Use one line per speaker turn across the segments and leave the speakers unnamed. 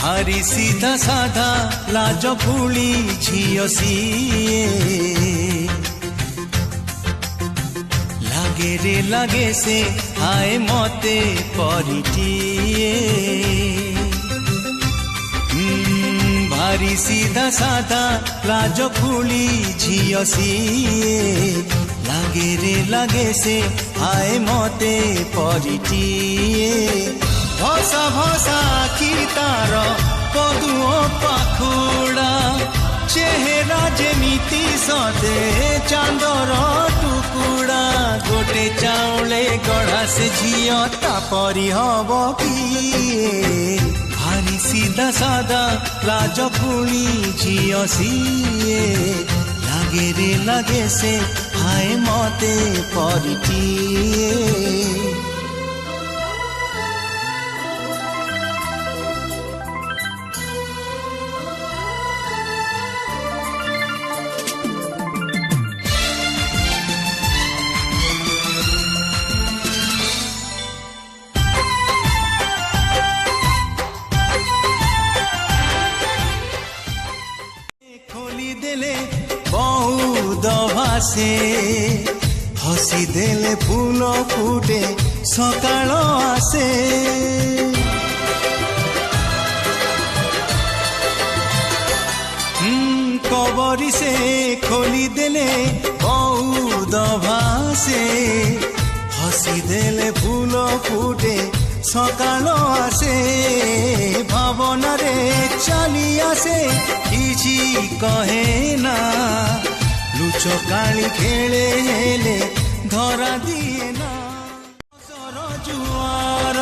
भारी सीधा साधा लाज फूली झियो सीए लागे रे लागे से हाय मते परिटिए भारी सीधा साधा लाज फूली झियो सीए लागे रे लागे से हाय मते परिटिए भसा भसा की तार पदुओ पाखुड़ा चेहरा जेमिति सदे चांदर टुकुड़ा गोटे चाउले गढ़ा से झियो तापरी हब किए भारी सीधा साधा लाज फूली झियो सीए लागे रे लागे से हाय मते परिटिए से हसी देले फूल फुटे सकाळ आसे कबरी से खोली देले बहुत भासे हसी देले फूल फुटे सकाळ आसे भावना रे चली आसे किछि कहे ना लुचकाली खेले हेले धरा दिए ना सर जुआर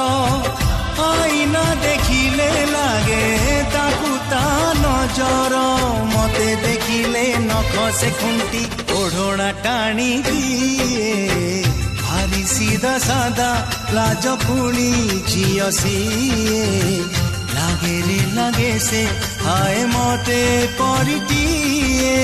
आईना देखिले लागे ताकू ता नजर मते देखिले नख से खुंटी ओढ़ोना टाणी दिए भारी सीधा साधा लाज फूली झियो सीए लागे रे लागे से हाय मते परिटिए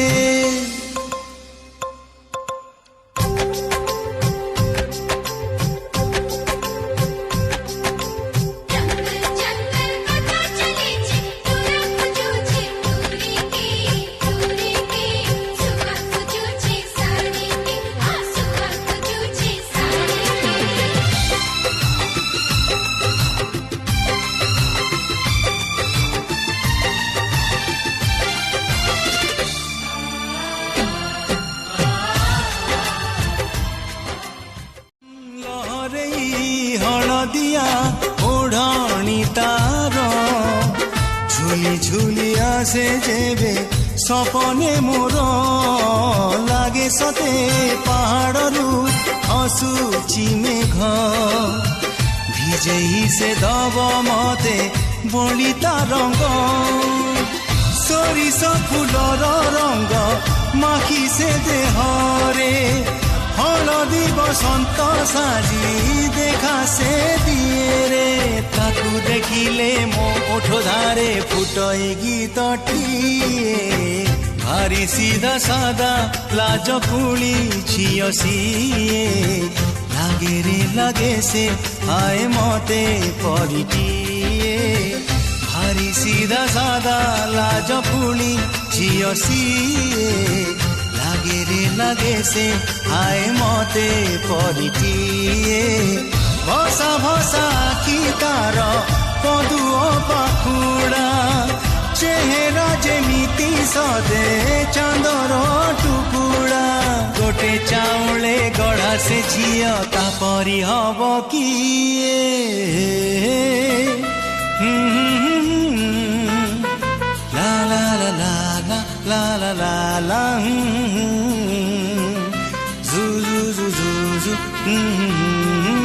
हलदिया ओढ़णी तार झुली झुली आसे जेबे सपने मोर लागे सते पहाड़रू हसुची मेघ भिजेई से दब मते बलिता रंग सोरिष फूलर रंग माखी से देहरे हलदी बसंत साजी देखा से दिए रे ताकू देखिले मो ओठ धारे फुटई गीतटिए भारी सीधा साधा लाज फूली झियो सीए लागे रे लागे से हाय मते परिटिए भारी सीधा साधा लाज फूली झियो सीए लागे रे लागे से हाय मते परिटिए भसा भसा की तार पदुओ पाखुड़ा चेहरा जेमिति सदे चांदर टुकुड़ा गोटे चाउले गढ़ा से झियो तापरी हब किए ला ला ला ला ला ला ला ला zu zu zu zu zu